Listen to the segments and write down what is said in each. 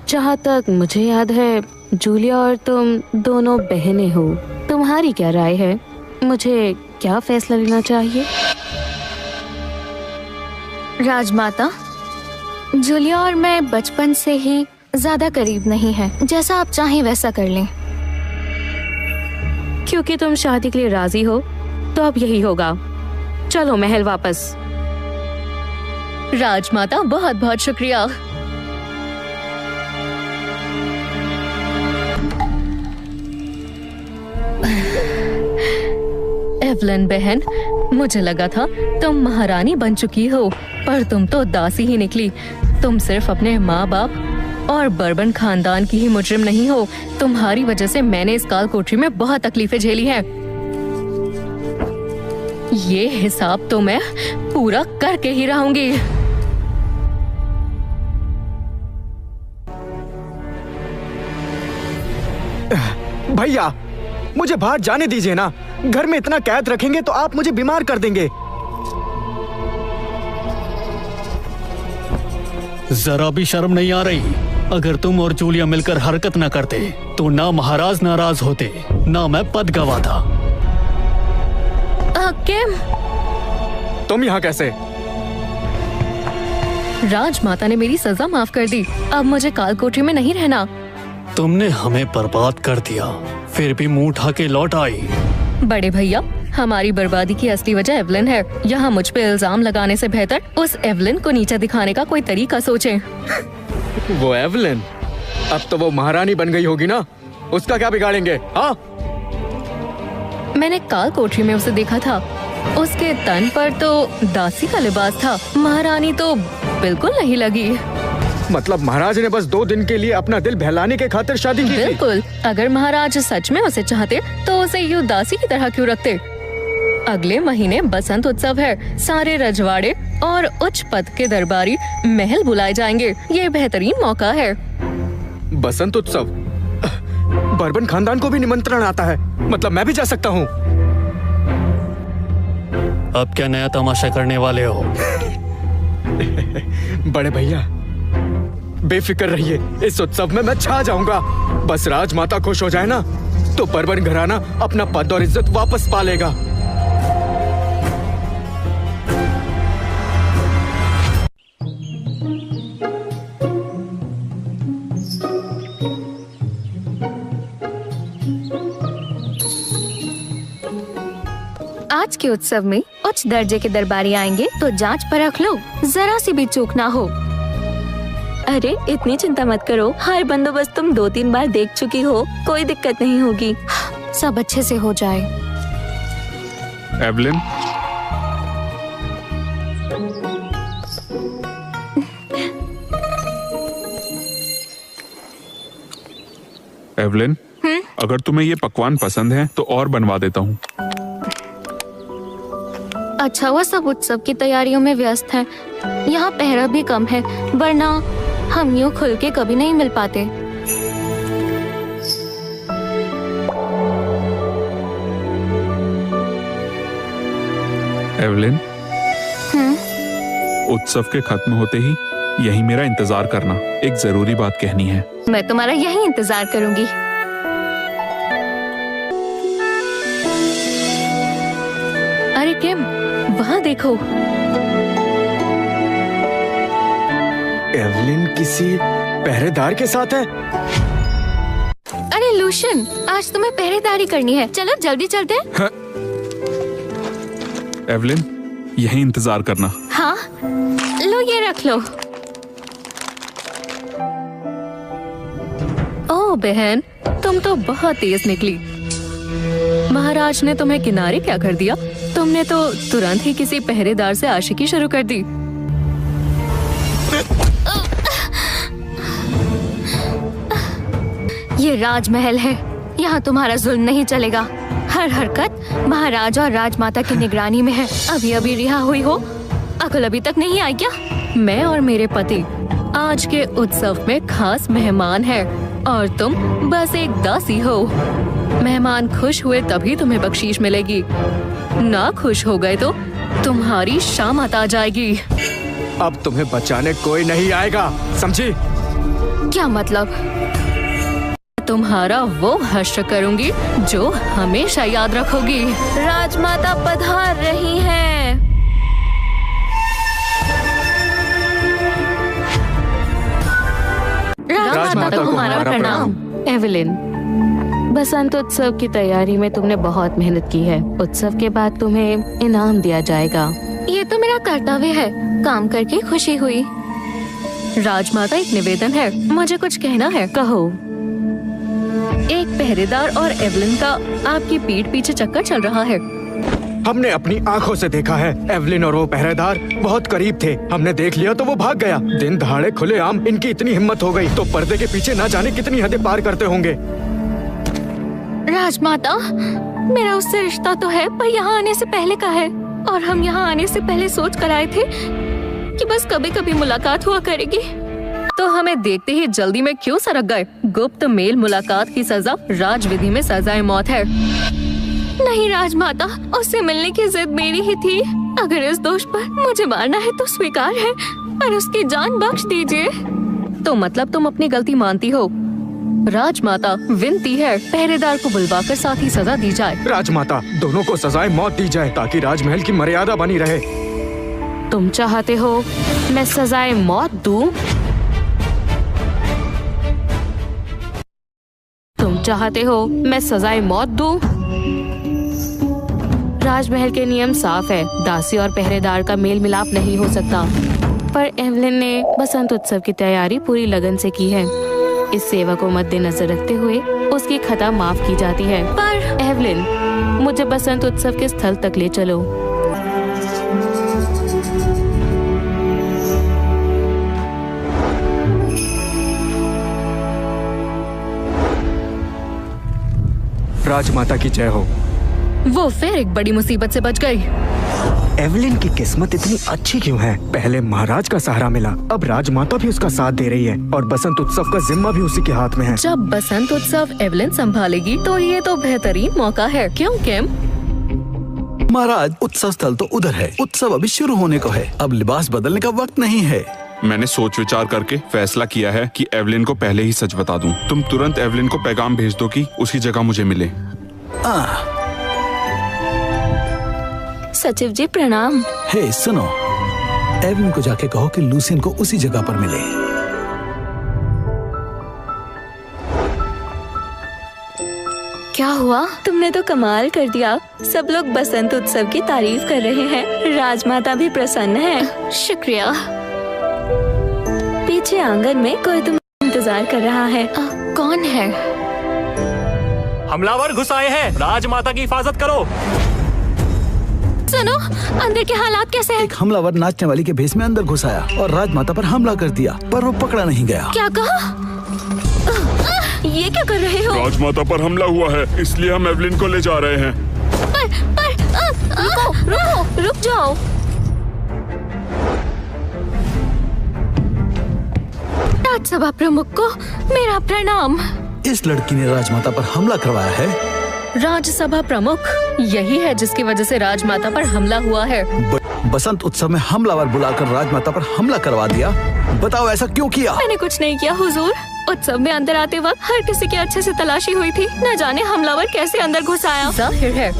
जहाँ तक मुझे याद है जूलिया और तुम दोनों बहनें हो। तुम्हारी क्या राय है? मुझे क्या फैसला लेना चाहिए? राजमाता, जूलिया और मैं बचपन से ही ज्यादा करीब नहीं है। जैसा आप चाहें वैसा कर लें। क्योंकि तुम शादी के लिए राजी हो तो अब यही होगा। चलो महल वापस। राजमाता, बहुत बहुत शुक्रिया। एवलिन बहन, मुझे लगा था तुम महारानी बन चुकी हो, पर तुम तो दासी ही निकली। तुम सिर्फ अपने माँ बाप और बर्बन खानदान की ही मुजरिम नहीं हो। तुम्हारी वजह से मैंने इस काल कोठरी में बहुत तकलीफें झेली हैं। ये हिसाब तो मैं पूरा करके ही रहूंगी। भैया, मुझे बाहर जाने दीजिए ना। घर में इतना कैद रखेंगे तो आप मुझे बीमार कर देंगे। जरा भी शर्म नहीं आ रही? अगर तुम और जूलिया मिलकर हरकत न करते तो ना महाराज नाराज होते, ना मैं पद गवाता। किम, तुम यहाँ कैसे? राजमाता ने मेरी सजा माफ कर दी। अब मुझे काल कोठरी में नहीं रहना। तुमने हमें बर्बाद कर दिया, फिर भी मुंह उठा के लौट आई। बड़े भैया, हमारी बर्बादी की असली वजह एवलिन है। यहाँ मुझ पे इल्जाम लगाने से बेहतर उस एवलिन को नीचा दिखाने का कोई तरीका सोचें। वो एवलिन? अब तो वो महारानी बन गई होगी ना, उसका क्या बिगाड़ेंगे? हाँ, मैंने काल कोठरी में उसे देखा था। उसके तन पर तो दासी का लिबास था। महारानी तो बिल्कुल नहीं लगी। मतलब महाराज ने बस 2 दिन के लिए अपना दिल बहलाने के खातिर शादी की थी? बिल्कुल। अगर महाराज सच में उसे चाहते तो उसे यूं दासी की तरह क्यों रखते? अगले महीने बसंत उत्सव है। सारे रजवाड़े और उच्च पद के दरबारी महल बुलाए जाएंगे। ये बेहतरीन मौका है। बसंत उत्सव? बर्बन खानदान को भी निमंत्रण आता है, मतलब मैं भी जा सकता हूँ? अब क्या नया तमाशा करने वाले हो? बड़े भैया, बेफिक्र रहिए, इस उत्सव में मैं छा जाऊंगा। बस राजमाता खुश हो जाए ना, तो बर्बन घराना अपना पद और इज्जत वापस पा लेगा। आज के उत्सव में उच्च दर्जे के दरबारी आएंगे तो जांच परख लो, जरा सी भी चूक ना हो। अरे इतनी चिंता मत करो, हर बंदोबस्त तुम 2-3 बार देख चुकी हो, कोई दिक्कत नहीं होगी। सब अच्छे से हो जाए। एवलिन, एवलिन, अगर तुम्हें ये पकवान पसंद है तो और बनवा देता हूँ। अच्छा हुआ सब उत्सव की तैयारियों में व्यस्त हैं। यहाँ पहरा भी कम है, वरना हम यूँ खुल के कभी नहीं मिल पाते। एवलिन, उत्सव के खत्म होते ही यही मेरा इंतजार करना, एक जरूरी बात कहनी है। मैं तुम्हारा यही इंतजार करूंगी। अरे किम, वहाँ देखो। एवलिन किसी पहरेदार के साथ है। अरे लूशन, आज तुम्हें पहरेदारी करनी है। चलो जल्दी चलते हैं। हाँ। एवलिन, यही इंतजार करना। हाँ, लो ये रख लो। ओह बहन, तुम तो बहुत तेज निकली। महाराज ने तुम्हें किनारे क्या कर दिया? तुमने तो तुरंत ही किसी पहरेदार से आशिकी शुरू कर दी। ये राजमहल है, यहाँ तुम्हारा जुल्म नहीं चलेगा। हर हरकत महाराज और राजमाता की निगरानी में है। अभी अभी रिहा हुई हो, अकल अभी तक नहीं आई क्या? मैं और मेरे पति आज के उत्सव में खास मेहमान हैं और तुम बस एक दासी हो। मेहमान खुश हुए तभी तुम्हें बख्शीश मिलेगी, ना खुश हो गए तो तुम्हारी शामत आ जाएगी। अब तुम्हें बचाने कोई नहीं आएगा, समझी? क्या मतलब? तुम्हारा वो हश्र करूंगी जो हमेशा याद रखोगी। राजमाता पधार रही हैं। राजमाता को हमारा प्रणाम। एवलिन, बसंत उत्सव की तैयारी में तुमने बहुत मेहनत की है। उत्सव के बाद तुम्हें इनाम दिया जाएगा। ये तो मेरा कर्तव्य है, काम करके खुशी हुई। राजमाता, एक निवेदन है, मुझे कुछ कहना है। कहो। एक पहरेदार और एवलिन का आपकी पीठ पीछे चक्कर चल रहा है। हमने अपनी आंखों से देखा है, एवलिन और वो पहरेदार बहुत करीब थे। हमने देख लिया तो वो भाग गया। दिन दहाड़े खुलेआम इनकी इतनी हिम्मत हो गई तो पर्दे के पीछे ना जाने कितनी हदें पार करते होंगे। राजमाता, मेरा उससे रिश्ता तो है, पर यहाँ आने से पहले का है। और हम यहाँ आने से पहले सोच कर आए थे कि बस कभी कभी मुलाकात हुआ करेगी। तो हमें देखते ही जल्दी में क्यों सरक गए? गुप्त मेल मुलाकात की सजा राजविधि में सजाए मौत है। नहीं राजमाता, उससे मिलने की जिद मेरी ही थी। अगर इस दोष पर मुझे मारना है तो स्वीकार है, पर उसकी जान बख्श दीजिए। तो मतलब तुम अपनी गलती मानती हो? राजमाता, विनती है, पहरेदार को बुलवाकर साथ ही सजा दी जाए। राजमाता, दोनों को सजाए मौत दी जाए ताकि राजमहल की मर्यादा बनी रहे। तुम चाहते हो मैं सजाए मौत दूं? तुम चाहते हो मैं सजाए मौत दूं? राजमहल के नियम साफ है, दासी और पहरेदार का मेल मिलाप नहीं हो सकता। पर एवलिन ने बसंत उत्सव की तैयारी पूरी लगन से की है। इस सेवा को मद्देनजर रखते हुए उसकी खता माफ की जाती है। पर एवलिन, मुझे बसंत उत्सव के स्थल तक ले चलो। राजमाता की जय हो। वो फिर एक बड़ी मुसीबत से बच गई। एवलिन की किस्मत इतनी अच्छी क्यों है? पहले महाराज का सहारा मिला, अब राजमाता भी उसका साथ दे रही है और बसंत उत्सव का जिम्मा भी उसी के हाथ में है। जब बसंत उत्सव एवलिन संभालेगी तो ये तो बेहतरीन मौका है, क्यों किम? महाराज, उत्सव स्थल तो उधर है। उत्सव अभी शुरू होने को है, अब लिबास बदलने का वक्त नहीं है। मैंने सोच विचार करके फैसला किया है कि एवलिन को पहले ही सच बता दूं। तुम तुरंत एवलिन को पैगाम भेज दो कि उसी जगह मुझे मिले। सचिव जी प्रणाम। हे सुनो, एवलिन को जाके कहो कि लूसियन को उसी जगह पर मिले। क्या हुआ? तुमने तो कमाल कर दिया। सब लोग बसंत उत्सव की तारीफ कर रहे हैं। राजमाता भी प्रसन्न है। शुक्रिया। पीछे आंगन में कोई तुम्हारा इंतजार कर रहा है। कौन है? हमलावर घुस आए हैं, राजमाता की हिफाजत करो। सुनो, अंदर के हालात कैसे हैं? एक हमलावर नाचने वाली के भेष में अंदर घुस आया और राजमाता पर हमला कर दिया, पर वो पकड़ा नहीं गया। क्या कहा? ये क्या कर रहे हो? राजमाता पर हमला हुआ है, इसलिए हम एवलिन को ले जा रहे हैं। रुक जाओ। राजसभा प्रमुख को मेरा प्रणाम। इस लड़की ने राजमाता पर हमला करवाया है। राज्यसभा प्रमुख यही है जिसकी वजह से राजमाता पर हमला हुआ है। बसंत उत्सव में हमलावर बुलाकर राजमाता पर हमला करवा दिया। बताओ ऐसा क्यों किया? मैंने कुछ नहीं किया हुजूर। उत्सव में अंदर आते वक्त हर किसी की अच्छे से तलाशी हुई थी। न जाने हमलावर कैसे अंदर घुस आया। जाहिर है,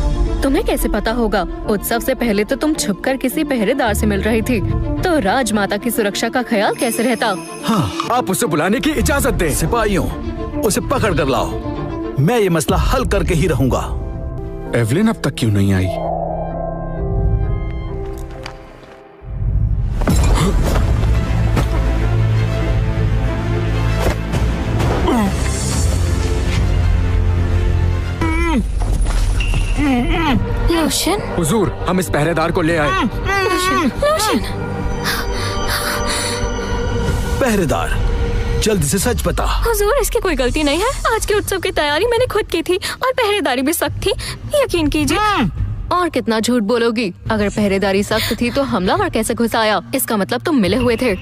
तुम्हें कैसे पता होगा? उत्सव से पहले तो तुम छुपकर किसी पहरेदार से मिल रही थी, तो राजमाता की सुरक्षा का ख्याल कैसे रहता? हाँ, आप उसे बुलाने की इजाजत दें। सिपाहियों, उसे पकड़ कर लाओ। मैं ये मसला हल करके ही रहूंगा। एवलिन अब तक क्यों नहीं आई? लोशन? हुजूर, हम इस पहरेदार को ले आए। लोशन? पहरेदार, जल्दी से सच बता। हुजूर, इसकी कोई गलती नहीं है। आज के उत्सव की तैयारी मैंने खुद की थी और पहरेदारी भी सख्त थी, यकीन कीजिए। और कितना झूठ बोलोगी? अगर पहरेदारी सख्त थी तो हमलावर कैसे घुस आया? इसका मतलब तुम मिले हुए थे।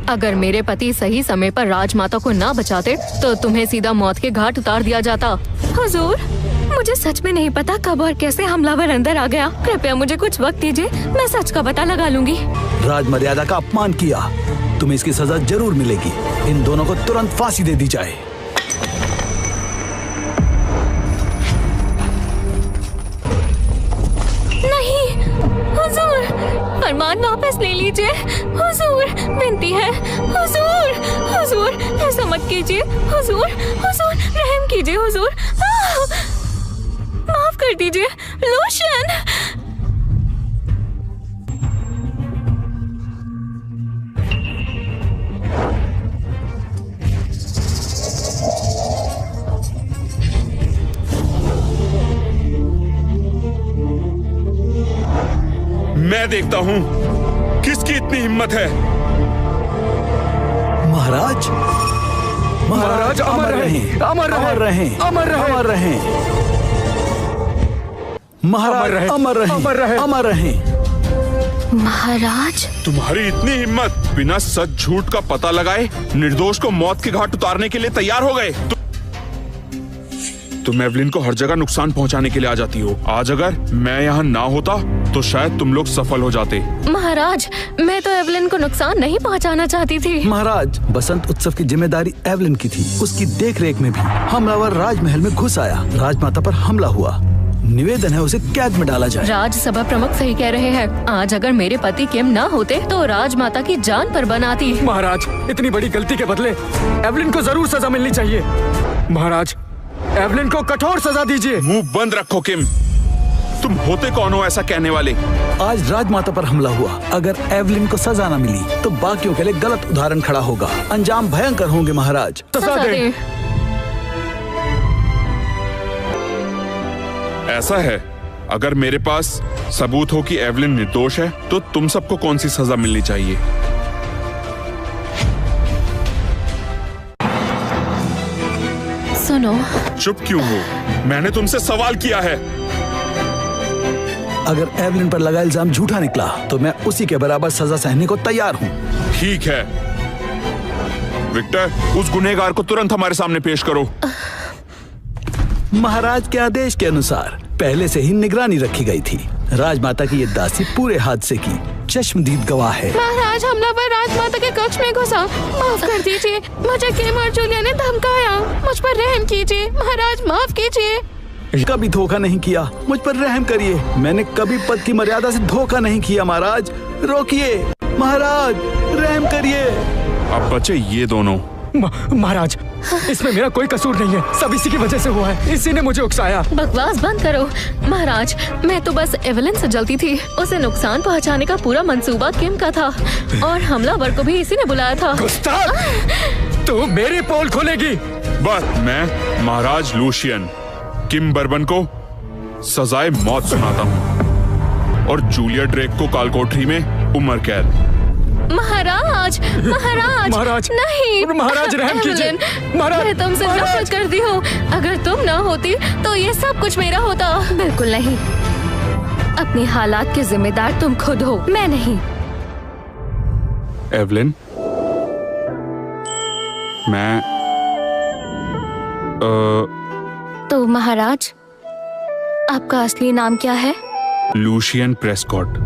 अगर मेरे पति सही समय पर राजमाता को ना बचाते तो तुम्हें सीधा मौत के घाट उतार दिया जाता। हुजूर, मुझे सच में नहीं पता कब और कैसे हमलावर अंदर आ गया। कृपया मुझे कुछ वक्त दीजिए, मैं सच का पता लगा लूंगी। राज मर्यादा का अपमान किया तुम्हें इसकी सजा जरूर मिलेगी। इन दोनों को तुरंत फांसी दे दी जाए। नहीं हुजूर, फरमान वापस ले लीजिए। हुजूर विनती है, हुजूर हुजूर ऐसा मत कीजिए। हुजूर हुजूर रहम कीजिए। हुजूर माफ कर दीजिए। लूशियन, मैं देखता हूँ किसकी इतनी हिम्मत है। महाराज, महाराज अमर रहें, अमर रहें, अमर रहें, अमर रहें। महाराज अमर रहें, अमर रहें, अमर रहें। महाराज तुम्हारी इतनी हिम्मत, बिना सच झूठ का पता लगाए निर्दोष को मौत के घाट उतारने के लिए तैयार हो गए। तुम एवलिन को हर जगह नुकसान पहुंचाने के लिए आ जाती हो। आज अगर मैं यहाँ ना होता तो शायद तुम लोग सफल हो जाते। महाराज, मैं तो एवलिन को नुकसान नहीं पहुंचाना चाहती थी। महाराज, बसंत उत्सव की जिम्मेदारी एवलिन की थी। उसकी देखरेख में भी हमलावर राजमहल में घुस आया, राजमाता पर हमला हुआ। निवेदन है उसे कैद में डाला जाए। राजसभा प्रमुख सही कह रहे हैं। आज अगर मेरे पति किम ना होते तो राजमाता की जान पर बन आती। महाराज, इतनी बड़ी गलती के बदले एवलिन को जरूर सजा मिलनी चाहिए। महाराज, एवलिन को कठोर सजा दीजिए। मुंह बंद रखो किम, तुम होते कौन हो ऐसा कहने वाले। आज राजमाता पर हमला हुआ, अगर एवलिन को सजा न मिली तो बाकियों के लिए गलत उदाहरण खड़ा होगा। अंजाम भयंकर होंगे। महाराज सजा दें। ऐसा है, अगर मेरे पास सबूत हो कि एवलिन निर्दोष है तो तुम सबको कौन सी सजा मिलनी चाहिए। सुनो, चुप क्यों हो? मैंने तुमसे सवाल किया है। अगर एवलिन पर लगा इल्जाम झूठा निकला तो मैं उसी के बराबर सजा सहने को तैयार हूँ। ठीक है विक्टर, उस गुनहगार को तुरंत हमारे सामने पेश करो। महाराज के आदेश के अनुसार पहले से ही निगरानी रखी गई थी। राजमाता की ये दासी पूरे हादसे की चश्मदीद गवाह है। महाराज, हमलावर राजमाता के कक्ष में घुसा। माफ कर दीजिए, मुझे किम और जूलिया ने धमकाया। मुझ पर रहम कीजिए महाराज, माफ कीजिए। कभी धोखा नहीं किया, मुझ पर रहम करिए। मैंने कभी पद की मर्यादा से धोखा नहीं किया। महाराज रोकिए, महाराज रहम करिए। अब बचे ये दोनों। महाराज, इसमें मेरा कोई कसूर नहीं है, सब इसी की वजह से हुआ है। इसी ने मुझे उकसाया। बकवास बंद करो। महाराज, मैं तो बस एवलिन से जलती थी। उसे नुकसान पहुंचाने का पूरा मंसूबा किम का था और हमलावर को भी इसी ने बुलाया था। गुस्ताख, तू मेरी पोल खोलेगी। बस मैं महाराज लूशियन किम बर्बन को सजाए मौत सुनाता हूँ और जूलिया ड्रेक को कालकोठरी में उम्र कैद। महाराज, महाराज, महाराज, नहीं। महाराज रहम कीजिए। एवलिन, महाराज, मैं तुमसे नफरत करती हूँ। अगर तुम ना होती तो ये सब कुछ मेरा होता। बिल्कुल नहीं। अपने हालात के जिम्मेदार तुम खुद हो, मैं नहीं। एवलिन, मैं तो महाराज, आपका असली नाम क्या है? Lucian Prescott.